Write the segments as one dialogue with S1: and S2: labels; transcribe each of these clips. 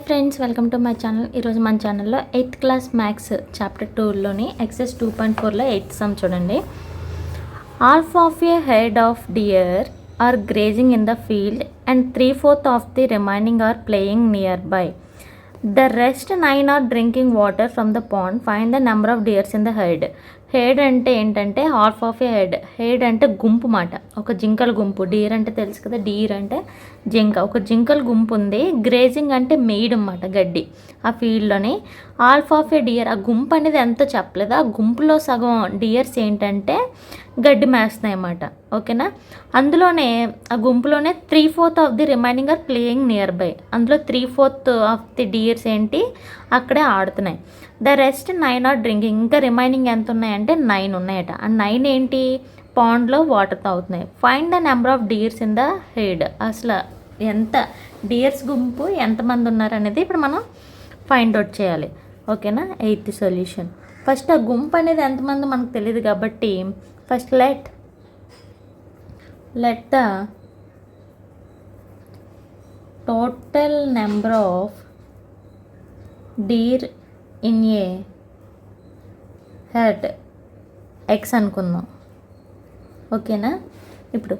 S1: Friends, welcome to my channel. ఈరోజు మన ఛానల్లో 8th క్లాస్ మ్యాథ్స్ చాప్టర్ 2లోని ఎక్సైజ్ 2.4లో 8th సమ్ చూడండి. Half of a herd of deer are grazing in the field and 3/4 of the remaining are playing nearby. The rest 9 are drinking water from the pond. Find the number of deers in the herd. Head అంటే ఏంటంటే half of a head. Head అంటే గుంపు మాట, ఒక జింకల గుంపు. Deere అంటే తెలుసు కదా, డీర్ అంటే జింక. ఒక జింకల గుంపు ఉంది. గ్రేజింగ్ అంటే మేయడం అన్నమాట, గడ్డి ఆ ఫీల్డ్లోని. హాల్ఫ్ ఆఫ్ ఏ డియర్, ఆ గుంపు అనేది ఎంతో చెప్పలేదు. ఆ గుంపులో సగం డియర్స్ ఏంటంటే గడ్డి మేస్తున్నాయి అన్నమాట. ఓకేనా, అందులోనే ఆ గుంపులోనే 3/4 of the remaining are playing nearby. అందులో 3/4 ఆఫ్ ది డియర్స్ ఏంటి అక్కడే ఆడుతున్నాయి. The rest 9 are drinking. ఇంకా రిమైనింగ్ ఎంత ఉన్నాయంటే 9 ఉన్నాయట. ఆ 9 ఏంటి పాండ్లో వాటర్ తాగుతున్నాయి. Find the number of deers in the herd. అసలు ఎంత డియర్స్ గుంపు ఎంతమంది ఉన్నారు అనేది ఇప్పుడు మనం ఫైండ్ అవుట్ చేయాలి. ఓకేనా, 8th సొల్యూషన్. ఫస్ట్ ఆ గుంపు అనేది ఎంతమంది మనకు తెలియదు కాబట్టి first let the total number of deer in a herd x అనుకుందాం. ఓకేనా, ఇప్పుడు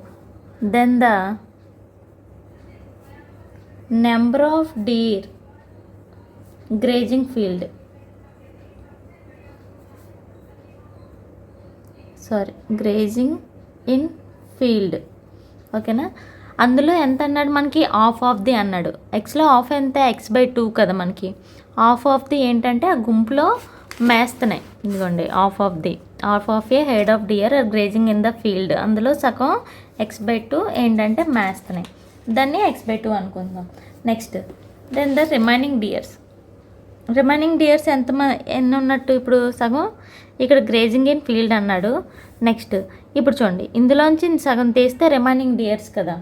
S1: then the number of deer grazing field, grazing in field. ఓకేనా, అందులో ఎంత అన్నాడు మనకి? హాఫ్ ఆఫ్ ది అన్నాడు. ఎక్స్లో హాఫ్ ఎంత? x/2 కదా మనకి. హాఫ్ ఆఫ్ ది ఏంటంటే ఆ గుంపులో మేస్తున్నాయి. ఇదిగోండి, half of a herd of deer are grazing in the field. అందులో సగం x/2 ఏంటంటే మేస్తున్నాయి. దాన్ని x/2 అనుకుందాం. Next then the remaining deers ఎన్ని ఉన్నట్టు? ఇప్పుడు సగం ఇక్కడ గ్రేజింగ్ ఇన్ ఫీల్డ్ అన్నాడు. నెక్స్ట్ ఇప్పుడు చూడండి, ఇందులోంచి సగం తీస్తే రిమైనింగ్ డియర్స్ కదా.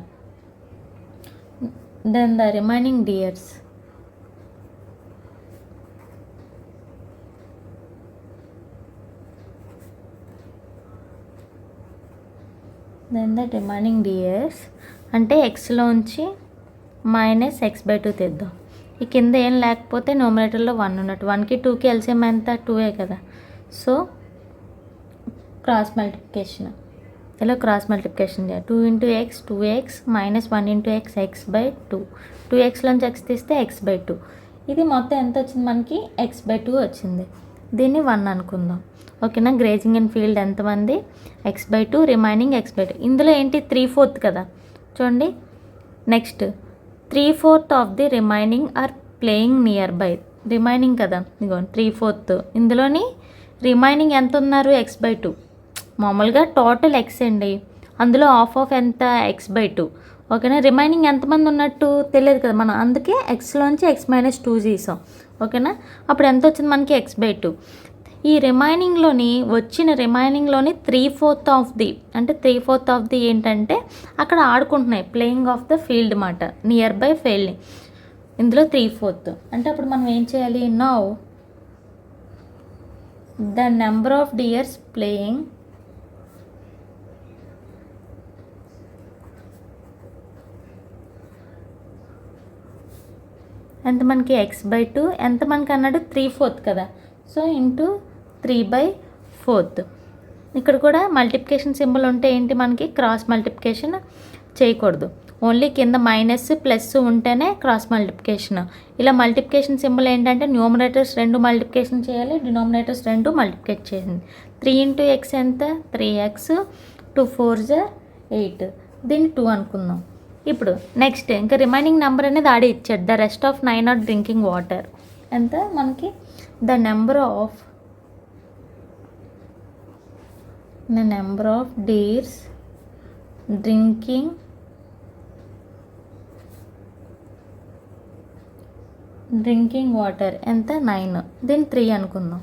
S1: దెన్ ద రిమైనింగ్ డియర్స్ అంటే ఎక్స్లోంచి మైనస్ x/2 తెద్దాం. ఈ కింద ఏం లేకపోతే న్యూమరేటర్లో 1 ఉన్నట్టు. 1కి 2కి ఎల్సిఎం ఎంత? 2 కదా. సో క్రాస్ మల్టిప్లికేషన్, ఇలా క్రాస్ మల్టిప్లికేషన్ చేయాలి. 2 × x 2x minus 1 × x x/2. 2xలోంచి x తీస్తే x/2. ఇది మొత్తం ఎంత వచ్చింది మనకి? x/2 వచ్చింది. దీన్ని 1 అనుకుందాం. ఓకేనా, గ్రేజింగ్ ఇన్ ఫీల్డ్ ఎంతమంది? x/2, remaining x/2. ఇందులో ఏంటి? 3/4 కదా. చూడండి, next 3/4 of the remaining are playing nearby. Remaining కదా, ఇదిగో 3/4. ఇందులోని రిమైనింగ్ ఎంత ఉన్నారు? x/2. మామూలుగా టోటల్ x అండి, అందులో హాఫ్ ఎంత? x/2. ఓకేనా, రిమైనింగ్ ఎంతమంది ఉన్నట్టు తెలియదు కదా మనం, అందుకే xలోంచి x-2 తీసాం. ఓకేనా, అప్పుడు ఎంత వచ్చింది మనకి? x/2. ఈ రిమైనింగ్లోని 3/4 ఆఫ్ ది, అంటే 3/4 ఆఫ్ ది ఏంటంటే అక్కడ ఆడుకుంటున్నాయి, ప్లేయింగ్ ఆఫ్ ద ఫీల్డ్ మాట, నియర్ బై ఫీల్డ్. ఇందులో 3/4 అంటే అప్పుడు మనం ఏం చేయాలి? Now the number of deers playing ఎంత మనకి? x/2. ఎంత మనకి అన్నాడు? 3/4 కదా. So into 3/4. ఇక్కడ కూడా మల్టిప్లికేషన్ సింబల్ ఉంటే ఏంటి మనకి? క్రాస్ మల్టిప్లికేషన్ చేయకూడదు. ఓన్లీ కింద మైనస్ ప్లస్ ఉంటేనే క్రాస్ మల్టిప్లికేషన్. ఇలా మల్టిప్లికేషన్ సింబల్ ఏంటంటే న్యూమరేటర్స్ 2 మల్టిప్లికేషన్ చేయాలి, డినామినేటర్స్ 2 మల్టిప్లికేట్ చేయండి. 3 × x ఎంత? 3x. 2 4s 8. దీన్ని 2 అనుకుందాం. ఇప్పుడు నెక్స్ట్ ఇంకా రిమైనింగ్ నెంబర్ అనేది ఆడే ఇచ్చాడు. The rest of 9 are drinking water. ఎంత మనకి? The number of deers drinking water ఎంత? 9. దీన్ని 3 అనుకుందాం.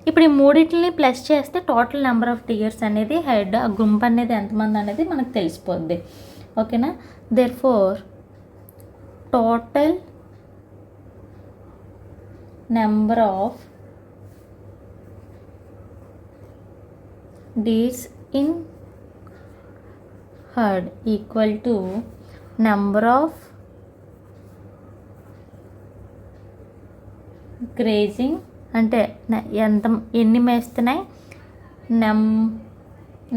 S1: ఇప్పుడు ఈ మూడింటిని ప్లస్ చేస్తే టోటల్ నెంబర్ ఆఫ్ డియర్స్ అనేది హెడ్, ఆ గుంపు అనేది ఎంతమంది అనేది మనకు తెలిసిపోద్ది. ఓకేనా, therefore total number of deers in herd equal to number of grazing అంటే ఎన్ని మేస్తున్నాయి,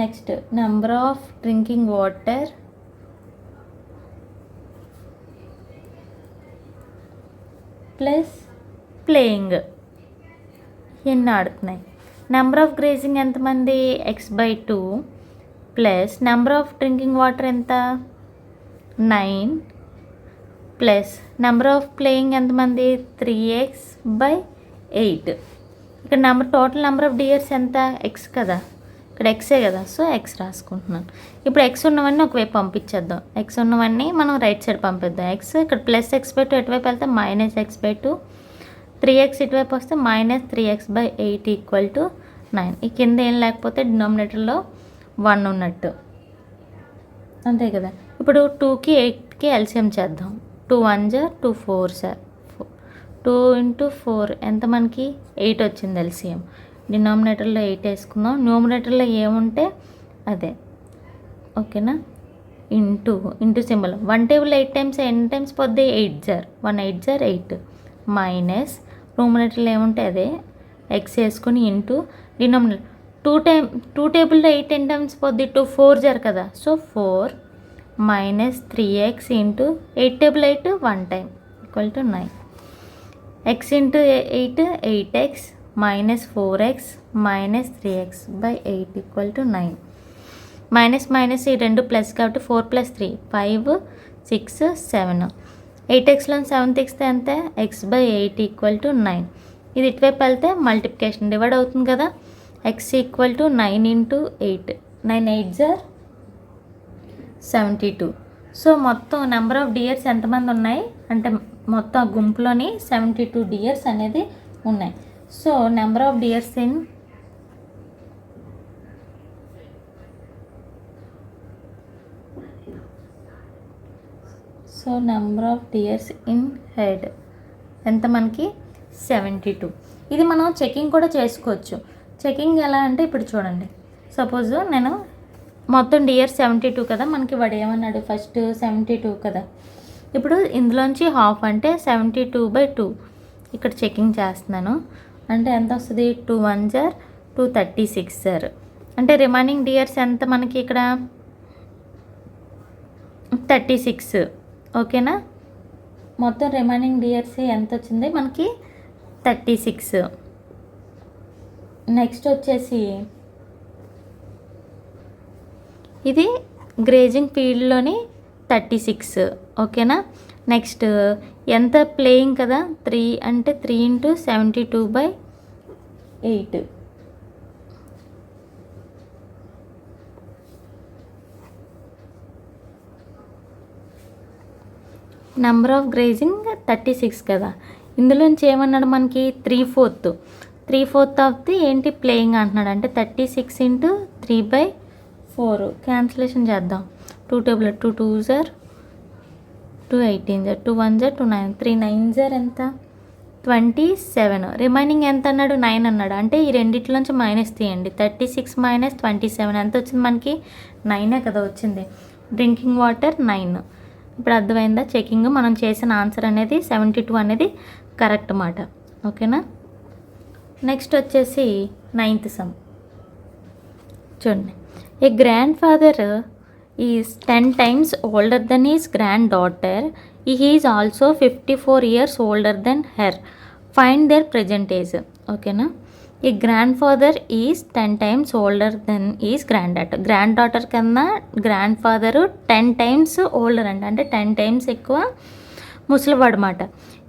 S1: next number of drinking water plus playing ఎన్ని ఆడుతున్నాయి. నెంబర్ ఆఫ్ గ్రేజింగ్ ఎంతమంది, x/2 plus number of drinking water ఎంత 9 ప్లస్ నెంబర్ ఆఫ్ ప్లేయింగ్ ఎంతమంది 3x/8. ఇక్కడ total number of deers ఎంత, x కదా, ఇక్కడ ఎక్సే కదా, సో x రాసుకుంటున్నాను. ఇప్పుడు x ఉన్నవన్నీ ఒకవైపు పంపించేద్దాం, x ఉన్నవన్నీ మనం రైట్ సైడ్ పంపిద్దాం. x ఇక్కడ ప్లస్ x/2 ఎటువైపు వెళ్తే -x/2, 3x ఇటువైపు వస్తే -3x/8 = 9. ఈ కింద ఏం లేకపోతే డినామినేటర్లో 1 ఉన్నట్టు, అంతే కదా. ఇప్పుడు 2కి 8కి ఎల్సిఎం చేద్దాం. 2 1s 2 4s 2 × 4 ఎంత మనకి 8 వచ్చింది ఎల్సిఎం. డినామినేటర్లో 8 వేసుకుందాం, న్యూమినేటర్లో ఏముంటే అదే, ఓకేనా. ఇంటూ సింబల్ 1 టేబుల్ 8 టైమ్స్ ఎన్ని టైమ్స్ పోద్ది, 8s 1 8s 8 మైనస్ న్యూమినేటర్లో ఏముంటే అదే ఎక్స్ వేసుకొని ఇంటూ డినామినేటర్ 2 టేబుల్లో 8 ఎన్ని టైమ్స్ పోద్ది, 2 4s కదా, so 4 minus 3x into 8 table 8 1 time = 9. x into 8 8x minus 4x minus 3x/8 = 9. Minus minus ఈ రెండు ప్లస్ కాబట్టి 4 + 3 5 6 7. 8xలో 7 తీస్తే అంతే, x/8 = 9. ఇది ఇటువైపు వెళ్తే మల్టిప్లికేషన్ డివైడ్ అవుతుంది కదా, x = 9 × 8 9 8s 72. సో మొత్తం నెంబర్ ఆఫ్ డియర్స్ ఎంతమంది ఉన్నాయి అంటే మొత్తం గుంపులోని 72 డియర్స్ అనేది ఉన్నాయి. So number of deers in herd ఎంత మనకి 72. ఇది మనం చెకింగ్ కూడా చేసుకోవచ్చు. చెకింగ్ ఎలా అంటే ఇప్పుడు చూడండి, సపోజ్ నేను మొత్తం డియర్స్ 72 కదా, మనకి వాడు ఏమన్నాడు ఫస్ట్ 72 కదా. ఇప్పుడు ఇందులోంచి హాఫ్ అంటే 72/2 ఇక్కడ చెకింగ్ చేస్తున్నాను. అంటే ఎంత వస్తుంది, 2 1s 2 36 అంటే రిమైనింగ్ డియర్స్ ఎంత మనకి ఇక్కడ 36, ఓకేనా. మొత్తం రిమైనింగ్ డియర్స్ ఎంత వచ్చింది మనకి 36. నెక్స్ట్ వచ్చేసి ఇది గ్రేజింగ్ ఫీల్డ్లోని 36, ఓకేనా. నెక్స్ట్ ఎంత ప్లేయింగ్ కదా 3 అంటే 3 × 72/8. నెంబర్ ఆఫ్ గ్రేజింగ్ 36 కదా, ఇందులోంచి ఏమన్నాడు మనకి 3/4 ఆఫ్ ది ఏంటి ప్లేయింగ్ అంటున్నాడు. అంటే 36 × 3/4 క్యాన్సిలేషన్ చేద్దాం. 2 table 2 2s 2 18s 2 1s 2 9 3 9s ఎంత 27. రిమైనింగ్ ఎంత అన్నాడు 9 అన్నాడు. అంటే ఈ రెండిట్లోంచి మైనస్ తీయండి. 36 - 27 ఎంత వచ్చింది మనకి 9 కదా వచ్చింది. Drinking water 9. ఇప్పుడు అర్థమైందా చెకింగ్ మనం చేసిన ఆన్సర్ అనేది 72 అనేది కరెక్ట్ మాట, ఓకేనా. నెక్స్ట్ వచ్చేసి 9th సమ్ చూడండి. A grandfather is 10 times older than his granddaughter. He is also 54 years older than her. Find their present age. ఓకేనా. ఈ grandfather is 10 times older than his granddaughter. Grand కన్నా grandfather 10 times older అంటే 10 times ఎక్కువ ముసలివాడు మాట.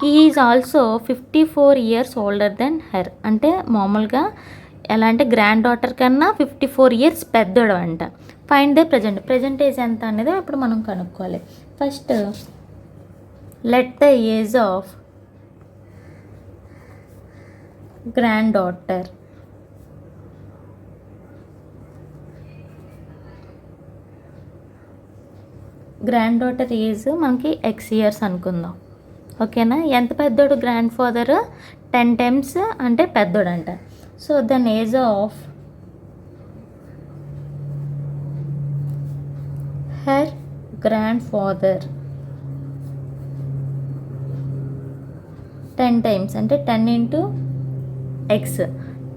S1: He is also 54 years older than her. అంటే మామూలుగా ఎలా అంటే గ్రాండ్ డాటర్ కన్నా 54 years పెద్దోడు అంట. ఫైండ్ ద ప్రజెంట్ ఏజ్ ఎంత అనేది ఇప్పుడు మనం కనుక్కోవాలి. First let the age of grand daughter age మనకి x years అనుకుందాం, ఓకేనా. ఎంత పెద్దోడు గ్రాండ్ ఫాదర్ 10 times అంటే పెద్దోడు అంట. So then age of her grandfather 10 times అంటే 10 ఇంటూ ఎక్స్,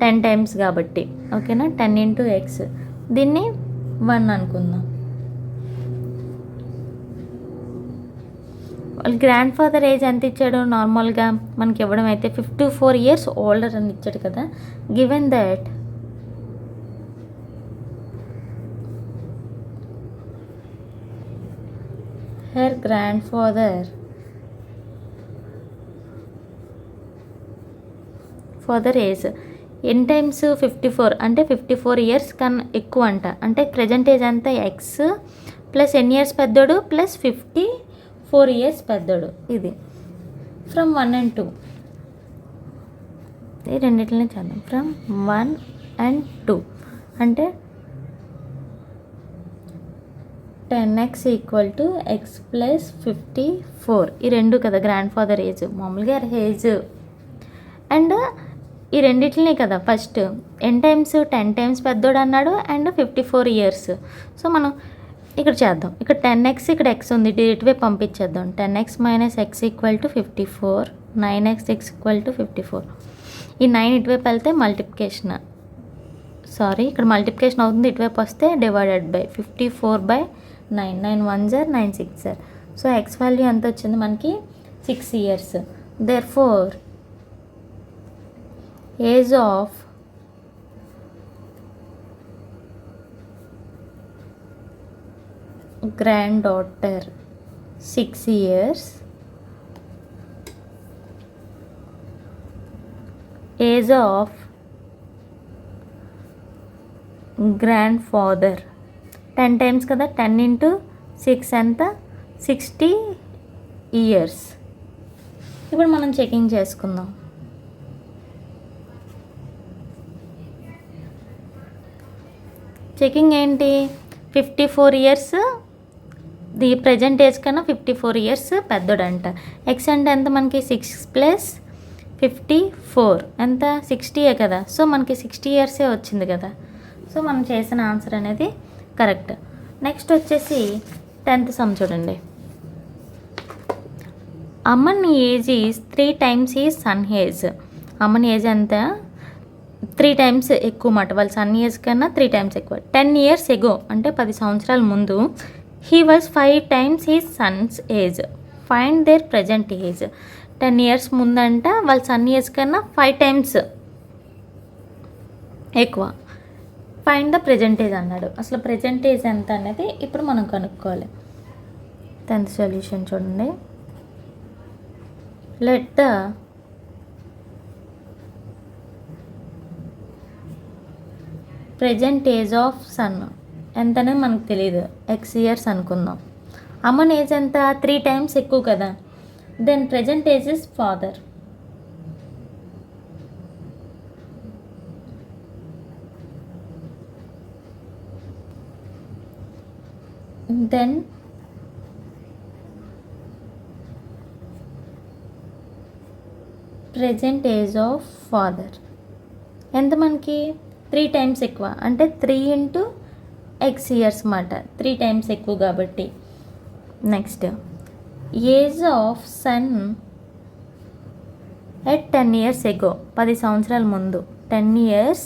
S1: 10 టైమ్స్ కాబట్టి ఓకేనా. 10 ఇంటూ ఎక్స్, దీన్ని 1 అనుకుందాం. వాళ్ళ గ్రాండ్ ఫాదర్ ఏజ్ ఎంత ఇచ్చాడు నార్మల్గా మనకి ఇవ్వడం అయితే 54 years ఓల్డర్ అని ఇచ్చాడు కదా. Given that her grandfather age n times 54 అంటే 54 years కన్నా ఎక్కువ అంట. అంటే ప్రజెంట్ ఏజ్ అంతా ఎక్స్ ప్లస్ ఎన్ ఇయర్స్ పెద్దోడు ప్లస్ 54 years పెద్దోడు. ఇది ఫ్రమ్ 1 and 2 ఈ రెండింటిని చేద్దాం. ఫ్రమ్ 1 and 2 అంటే 10x equal to X plus 54. ఈ రెండు కదా గ్రాండ్ ఫాదర్ ఏజ్. మామూలుగా ఏజ్ అండ్ ఈ రెండిట్లనే కదా ఫస్ట్ ఎన్ టైమ్స్ 10 times పెద్దోడు అన్నాడు అండ్ 54 years. సో మనం ఇక్కడ చేద్దాం. ఇక్కడ 10x ఇక్కడ x ఉంది, ఇటువైపు పంపించేద్దాం. 10x minus X equal to 54, 9x equal to 54. ఈ 9 ఇటువైపు వెళ్తే మల్టిప్లికేషన్, సారీ ఇక్కడ మల్టిప్లికేషన్ అవుతుంది, ఇటువైపు వస్తే divided by 54/9. 9 1s are 9 6s are. So x value ఎంత వచ్చింది మనకి 6 years. Therefore age of granddaughter 6 years, age of grandfather 10 times కదా, 10 into 6 ఎంత 60 years. ఇప్పుడు మనం చెకింగ్ చేసుకుందాం. చెకింగ్ ఏంటి, 54 years ది ప్రజెంట్ ఏజ్ కన్నా 54 years పెద్దోడంట. ఎక్స్ అంటే ఎంత మనకి 6 + 54 ఎంత 60 కదా. సో మనకి 60 years వచ్చింది కదా. సో మనం చేసిన ఆన్సర్ అనేది కరెక్ట్. నెక్స్ట్ వచ్చేసి 10th సమ్ చూడండి. అమ్మన్ ఏజ్ ఈజ్ 3 times ఈ సన్ ఏజ్. అమ్మన్ ఏజ్ ఎంత 3 times ఎక్కువ మాట, వాళ్ళ సన్ ఏజ్ కన్నా 3 times ఎక్కువ. 10 years ago అంటే 10 సంవత్సరాల ముందు he was 5 times his son's age. Find their present age. 10 years ముందంట వాళ్ళ సన్ ఏజ్ కన్నా 5 times ఎక్కువ. ఫైండ్ ద ప్రజెంట్ ఏజ్ అన్నాడు. అసలు ప్రజెంట్ ఏజ్ ఎంత అనేది ఇప్పుడు మనం కనుక్కోవాలి. 10th సొల్యూషన్ చూడండి. Let the present age of son ఎంతనే మనకు తెలియదు, x years అనుకుందాం. అమ్మన్ ఏజ్ ఎంత 3 times ఎక్కువ కదా. Then present age is father. Then present age of father ఎంత మనకి 3 times ఎక్కువ అంటే 3 into x years మాట, 3 times ఎక్కువ కాబట్టి. Next age of son at 10 years ago 10 సంవత్సరాల ముందు 10 years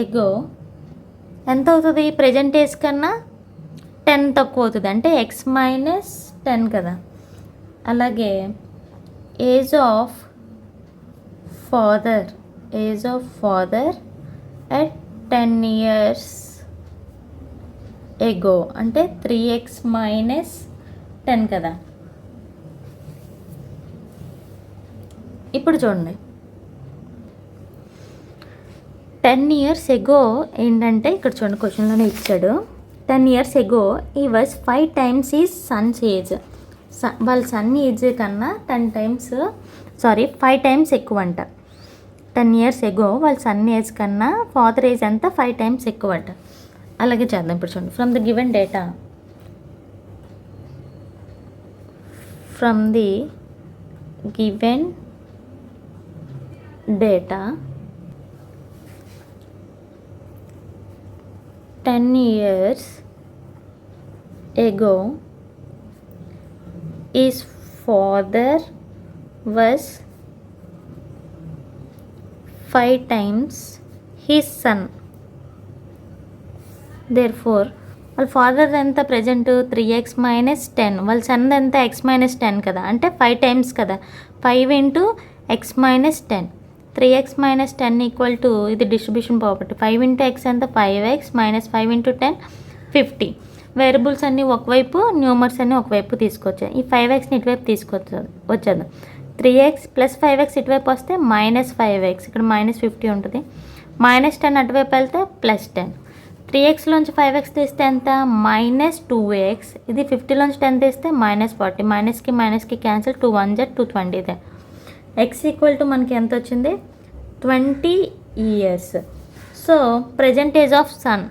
S1: ago ఎంత అవుతుంది, ప్రజెంట్ ఏజ్ కన్నా 10 తక్కువ అవుతుంది అంటే x - 10 కదా. అలాగే age of father at 10 years ago అంటే 3x - 10 కదా. ఇప్పుడు చూడండి 10 years ago ఏంటంటే ఇక్కడ చూడండి క్వశ్చన్లోనే ఇచ్చాడు. 10 years ago he was 5 times his son's age. వాళ్ళ సన్ ఏజ్ కన్నా 5 times ఎక్కువ అంట. 10 years ago వాళ్ళ సన్ ఏజ్ కన్నా ఫాదర్ ఏజ్ అంతా 5 times ఎక్కువ అంట. అలాగే చేద్దాం. ఇప్పుడు చూడండి. From the given data data 10 years ago his father was 5 times his son. Therefore వాళ్ళ ఫాదర్ ఎంత ప్రజెంట్ 3x మైనస్ 10, వాళ్ళ సన్ ఎంత x మైనస్ 10 కదా, అంటే 5 టైమ్స్ కదా. 5 into x minus 10, 3x minus 10 equal to, ఇది డిస్ట్రిబ్యూషన్ ప్రాపర్టీ, 5 ఇంటూ x ఎంత 5x minus 5 into 10 50. Variables అన్నీ ఒకవైపు, న్యూమర్స్ అన్నీ ఒకవైపు తీసుకొచ్చాయి. ఈ 5xని ఇటువైపు వచ్చేద్దాం. 3x ప్లస్ 5x ఇటువైపు వస్తే మైనస్ 5x, ఇక్కడ మైనస్ 50 ఉంటుంది. మైనస్ 10 అటువైపు వెళ్తే ప్లస్ 10. 3xలోంచి 5x తీస్తే ఎంత, మైనస్ 2x. ఇది 50లోంచి 10 తీస్తే మైనస్ 40. మైనస్కి క్యాన్సిల్, 2 1 220 ఇదే. x ఈక్వల్ టు మనకి ఎంత వచ్చింది, 20 years. So present age of son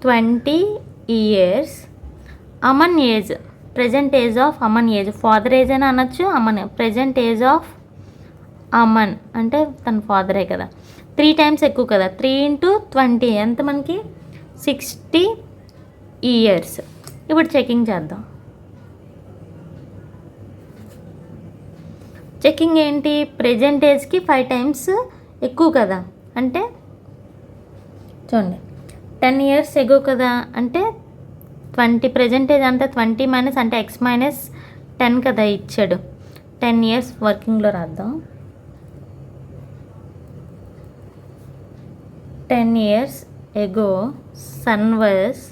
S1: 20 years. Aman age, present age of Aman age, father age అని అనొచ్చు, Aman present age of Aman అంటే తన ఫాదరే కదా. 3 టైమ్స్ ఎక్కువ కదా, 3 ఇంటూ 20 ఎంత మనకి 60 years. ఇప్పుడు చెకింగ్ చేద్దాం. చెకింగ్ ఏంటి, ప్రజెంట్ ఏజ్కి 5 టైమ్స్ ఎక్కువ కదా, అంటే చూడండి 10 years ఎగో కదా, అంటే 20 ప్రజెంట్ ఏజ్ అంటే 20 మైనస్ అంటే x మైనస్ 10 కదా ఇచ్చాడు. 10 years వర్కింగ్లో రాద్దాం. 10 years ఎగో సన్ వాస్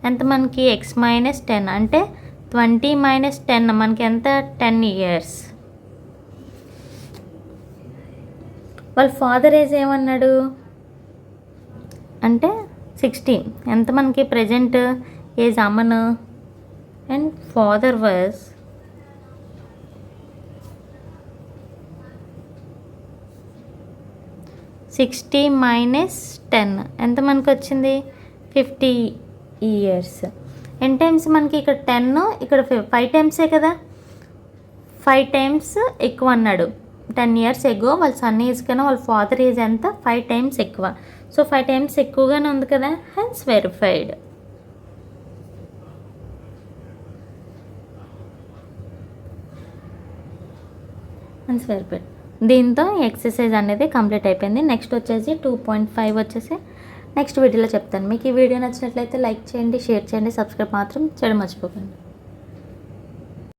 S1: ఎంత మనకి x మైనస్ 10, అంటే 20 మైనస్ 10 మనకి ఎంత 10 years. వాళ్ళ ఫాదర్ ఏజ్ ఏమన్నాడు అంటే 60, ఎంత మనకి present age Aman and father was 60 minus 10 ఎంత మనకు వచ్చింది 50 years. ఎన్ టైమ్స్ మనకి ఇక్కడ 10, ఇక్కడ 5 టైమ్సే కదా, 5 టైమ్స్ ఎక్కువ అన్నాడు. 10 years ఎగో వాళ్ళ సన్ ఏజ్ కన్నా వాళ్ళ ఫాదర్ ఏజ్ ఎంత 5 టైమ్స్ ఎక్కువ. సో 5 టైమ్స్ ఎక్కువగానే ఉంది కదా, హెన్స్ వెరిఫైడ్. దీంతో ఎక్సర్సైజ్ అనేది కంప్లీట్ అయిపోయింది. నెక్స్ట్ వచ్చేసి 2.5 వచ్చేసి నెక్స్ట్ వీడియోలో చెప్తాను. మీకు ఈ వీడియో నచ్చినట్లయితే లైక్ చేయండి, షేర్ చేయండి, సబ్స్క్రైబ్ మాత్రం చేయడం మర్చిపోకండి.